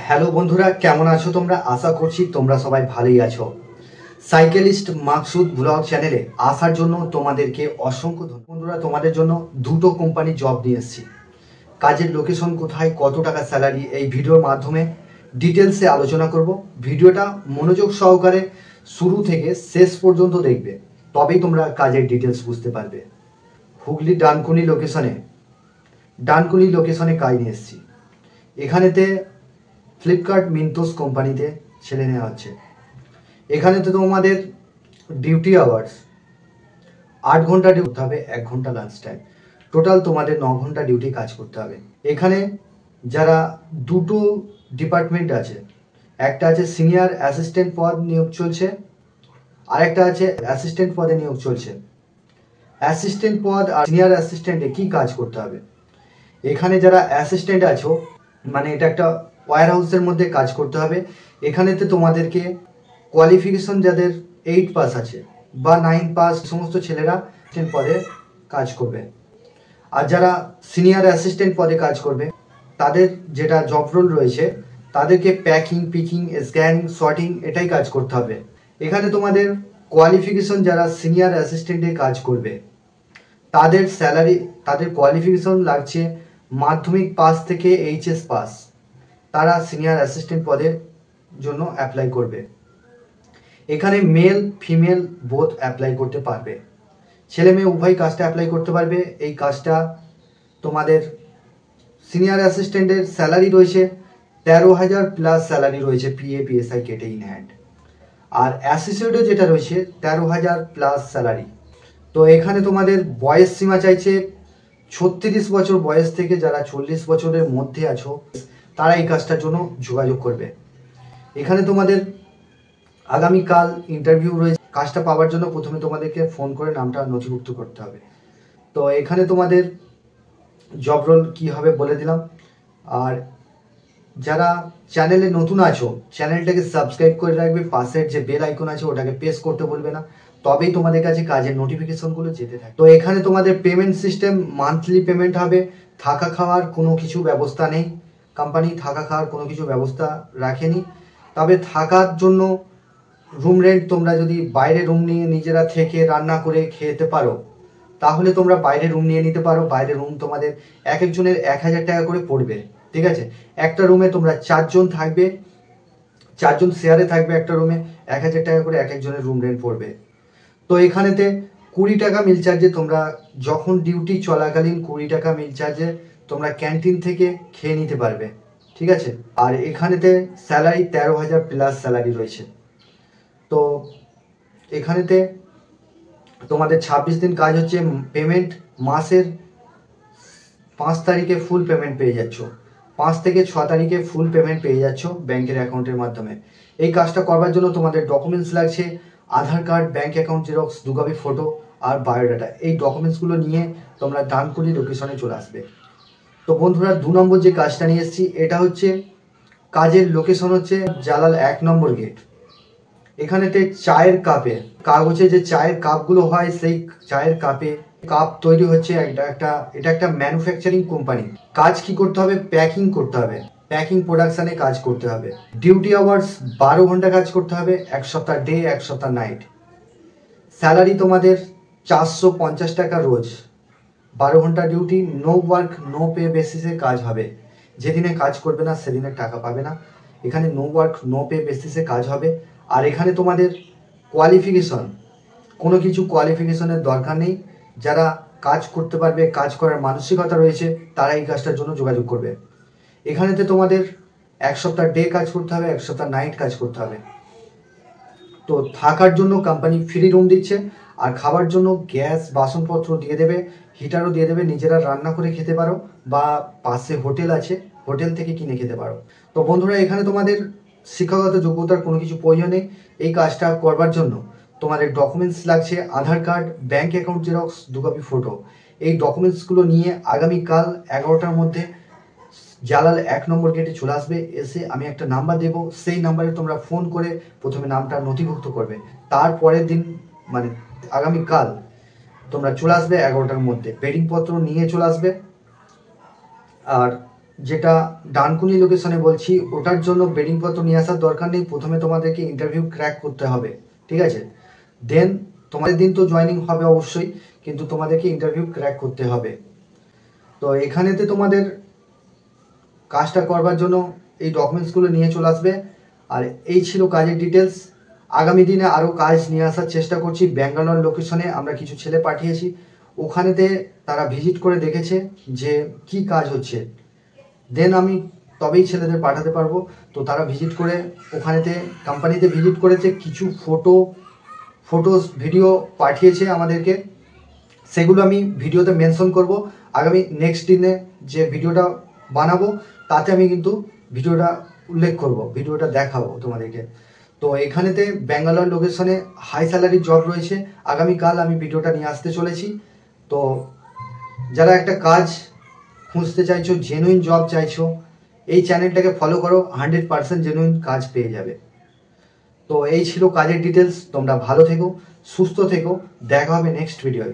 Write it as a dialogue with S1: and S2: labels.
S1: Hello বন্ধুরা, কেমন আছো তোমরা? আশা করছি তোমরা সবাই ভালোই আছো। সাইকেলিস্ট মাকসুদ ব্লগ চ্যানেলে আসার জন্য তোমাদেরকে অসংখ্য ধন্যবাদ। বন্ধুরা, তোমাদের জন্য দুটো কোম্পানি জব নিয়ে এসেছি। কাজের লোকেশন কোথায়, কত টাকা স্যালারি, এই ভিডিওর মাধ্যমে ডিটেলসে আলোচনা করব। ভিডিওটা মনোযোগ সহকারে শুরু থেকে শেষ পর্যন্ত দেখবে, তবেই তোমরা কাজের ডিটেলস বুঝতে পারবে। হুগলি ডানকুনি লোকেশনে কাজ নিয়ে এসেছি। এখানেতে ফ্লিপকার্ট মিন্টোস কোম্পানিতে ছেলে নেওয়া হচ্ছে। এখানেতে তোমাদের ডিউটি আওয়ার্স 8 ঘন্টা ডিউটি করতে হবে, 1 ঘন্টা লাঞ্চ টাইম। টোটাল তোমাদের 9 ঘন্টা ডিউটি কাজ করতে হবে। এখানে যারা দুটো ডিপার্টমেন্ট আছে, একটা আছে সিনিয়র অ্যাসিস্ট্যান্ট পদ নিয়োগ চলছে, আর একটা আছে অ্যাসিস্ট্যান্ট পদে নিয়োগ চলছে। অ্যাসিস্ট্যান্ট পদ আর সিনিয়র অ্যাসিস্ট্যান্টে কি কাজ করতে হবে? এখানে যারা অ্যাসিস্ট্যান্ট আছো, মানে এটা একটা ওয়্যার হাউসের মধ্যে কাজ করতে হবে। এখানেতে তোমাদেরকে কোয়ালিফিকেশন যাদের 8 পাস আছে বা 9 পাস, সমস্ত ছেলেরা অ্যাসিস্ট্যান্ট পদে কাজ করবে। আর যারা সিনিয়র অ্যাসিস্ট্যান্ট পদে কাজ করবে, তাদের যেটা জব রোল রয়েছে, তাদেরকে প্যাকিং, পিকিং, স্ক্যানিং, সর্টিং এটাই কাজ করতে হবে। এখানে তোমাদের কোয়ালিফিকেশন যারা সিনিয়র অ্যাসিস্ট্যান্টে কাজ করবে, তাদের স্যালারি, তাদের কোয়ালিফিকেশন লাগছে মাধ্যমিক পাস থেকে এইচএস পাস। তারা সিনিয়র অ্যাসিস্ট্যান্ট পদের জন্য অ্যাপ্লাই করবে। এখানে মেল ফিমেল বোথ অ্যাপ্লাই করতে পারবে, ছেলে মেয়ে উভয় কাজটা অ্যাপ্লাই করতে পারবে। এই কাজটা তোমাদের সিনিয়র অ্যাসিস্ট্যান্টের স্যালারি রয়েছে 13,000 প্লাস স্যালারি রয়েছে, পিএ পিএসআই কেটে ইন হ্যান্ড। আর অ্যাসোসিয়েটও যেটা রয়েছে 13,000 প্লাস স্যালারি। তো এখানে তোমাদের বয়স সীমা চাইছে 36 বছর বয়স থেকে যারা 40 বছরের মধ্যে আছো, তারা এই কাজটার জন্য যোগাযোগ করবে। এখানে তোমাদের আগামীকাল ইন্টারভিউ রয়েছে। কাজটা পাওয়ার জন্য প্রথমে তোমাদেরকে ফোন করে নামটা নথিভুক্ত করতে হবে। তো এখানে তোমাদের জব রোল কী হবে বলে দিলাম। আর যারা চ্যানেলে নতুন আছো, চ্যানেলটাকে সাবস্ক্রাইব করে রাখবে, পাশের যে বেল আইকন আছে ওটাকে প্রেস করতে বলবে না, তবেই তোমাদের কাছে কাজের নোটিফিকেশনগুলো যেতে থাকে। তো এখানে তোমাদের পেমেন্ট সিস্টেম মান্থলি পেমেন্ট হবে। থাকা খাওয়ার কোনো কিছু ব্যবস্থা নেই, কোম্পানি থাকা খাওয়ার কোনো কিছু ব্যবস্থা রাখেনি। তবে থাকার জন্য রুম রেন্ট, তোমরা যদি বাইরে রুম নিয়ে নিজেরা থেকে রান্না করে খেতে পারো, তাহলে তোমরা বাইরে রুম নিয়ে নিতে পারো। বাইরে রুম তোমাদের এক একজনের 1,000 টাকা করে পড়বে, ঠিক আছে? একটা রুমে তোমরা 4 জন থাকবে, 4 জন শেয়ারে থাকবে একটা রুমে, 1,000 টাকা করে এক একজনের রুম রেন্ট পড়বে। তো এখানেতে 20 টাকা মিল চার্জে তোমরা যখন ডিউটি চলাকালীন 20 টাকা মিল চার্জে তোমরা ক্যান্টিন থেকে খেয়ে নিতে পারবে, ঠিক আছে? আর এখানেতে স্যালারি 13,000 প্লাস স্যালারি রয়েছে। তো এখানেতে তোমাদের 26 দিন কাজ হচ্ছে। পেমেন্ট মাসের 5 তারিখে ফুল পেমেন্ট পেয়ে যাচ্ছ, 5 থেকে 6 তারিখে ফুল পেমেন্ট পেয়ে যাচ্ছ ব্যাংকের অ্যাকাউন্টের মাধ্যমে। এই কাজটা করবার জন্য তোমাদের ডকুমেন্টস লাগছে Aadhaar card, bank account xerox, 2 copy photo আর বায়োডাটা। এই ডকুমেন্টসগুলো নিয়ে তোমরা ডানকুনি লোকেশনে চলে আসবে। তো বন্ধুরা, 2 নম্বর যে কাজটা নিয়ে এসেছি, এটা হচ্ছে কাজের লোকেশন হচ্ছে জালাল 1 নম্বর গেট। এখানেতে চায়ের কাপে, কাগজে যে চায়ের কাপগুলো হয়, সেই চায়ের কাপে কাপ তৈরি হচ্ছে। এটা একটা ম্যানুফ্যাকচারিং কোম্পানি। কাজ কি করতে হবে? প্যাকিং করতে হবে, প্যাকিং প্রোডাকশানে কাজ করতে হবে। ডিউটি আওয়ার্স 12 ঘন্টা কাজ করতে হবে, 1 সপ্তাহ ডে 1 সপ্তাহ নাইট। স্যালারি তোমাদের 450 টাকা রোজ, 12 ঘন্টা duty, no work no pay বেসিসে কাজ হবে। যেদিনে কাজ করবে না সেদিনে টাকা পাবে না। এখানে নো ওয়ার্ক নো পে বেসিসে কাজ হবে। আর এখানে তোমাদের কোয়ালিফিকেশন, কোনো কিছু কোয়ালিফিকেশনের দরকার নেই। যারা কাজ করতে পারবে, কাজ করার মানসিকতা রয়েছে, তারা এই কাজটার জন্য যোগাযোগ করবে। এখানেতে তোমাদের 1 সপ্তাহ ডে কাজ করতে হবে, 1 সপ্তাহ নাইট কাজ করতে হবে। তো থাকার জন্য কোম্পানি ফ্রি রুম দিচ্ছে, আর খাবার জন্য গ্যাস বাসনপত্র দিয়ে দেবে, হিটারও দিয়ে দেবে। নিজেরা রান্না করে খেতে পারো বা পাশে হোটেল আছে, হোটেল থেকে কিনে খেতে পারো। তো বন্ধুরা, এখানে তোমাদের শিক্ষাগত যোগ্যতার কোনো কিছু প্রয়োজন নেই। এই কাজটা করবার জন্য তোমাদের ডকুমেন্টস লাগছে Aadhaar card, bank account xerox, 2 copy photo. এই ডকুমেন্টসগুলো নিয়ে আগামীকাল 11টার মধ্যে জালাল 1 নম্বর গেটে চলে আসবে। এসে আমি একটা নাম্বার দেবো, সেই নাম্বারে তোমরা ফোন করে প্রথমে নামটা নথিভুক্ত করবে। তারপরের দিন মানে আগামীকাল তোমরা চলে আসবে 11টার মধ্যে, বেডিং পত্র নিয়ে চলে আসবে। আর যেটা ডানকুনি লোকেশনে বলছি, ওটার জন্য বেডিংপত্র নিয়ে আসার দরকার নেই। প্রথমে তোমাদেরকে ইন্টারভিউ ক্র্যাক করতে হবে, ঠিক আছে? দেন তোমাদের দিন তো জয়েনিং হবে অবশ্যই, কিন্তু তোমাদেরকে ইন্টারভিউ ক্র্যাক করতে হবে। তো এখানেতে তোমাদের কাজটা করবার জন্য এই ডকুমেন্টসগুলো নিয়ে চলে আসবে। আর এই ছিল কাজের ডিটেলস। আগামী দিনে আরও কাজ নিয়ে আসার চেষ্টা করছি। ব্যাঙ্গালোর লোকেশনে আমরা কিছু ছেলে পাঠিয়েছি, ওখানেতে তারা ভিজিট করে দেখেছে যে কি কাজ হচ্ছে, দেন আমি তবেই ছেলেদের পাঠাতে পারবো। তো তারা ভিজিট করে ওখানেতে কোম্পানিতে ভিজিট করেছে, কিছু ফটোস ভিডিও পাঠিয়েছে আমাদেরকে, সেগুলো আমি ভিডিওতে মেনশন করব। আগামী নেক্সট দিনে যে ভিডিওটা বানাবো তাতে আমি কিন্তু ভিডিওটা উল্লেখ করব, ভিডিওটা দেখাবো তোমাদেরকে। তো এখানেতে ব্যাঙ্গালোর লোকেশনে হাই স্যালারি জব রয়েছে। আগামীকাল আমি ভিডিওটা নিয়ে আসতে চলেছি। তো যারা একটা কাজ খুঁজতে চাইছো, জেনুইন জব চাইছো, এই চ্যানেলটাকে ফলো করো, 100% জেনুইন কাজ পেয়ে যাবে। তো এই ছিল কাজের ডিটেলস। তোমরা ভালো থেকো, সুস্থ থেকো, দেখা হবে নেক্সট ভিডিওয়।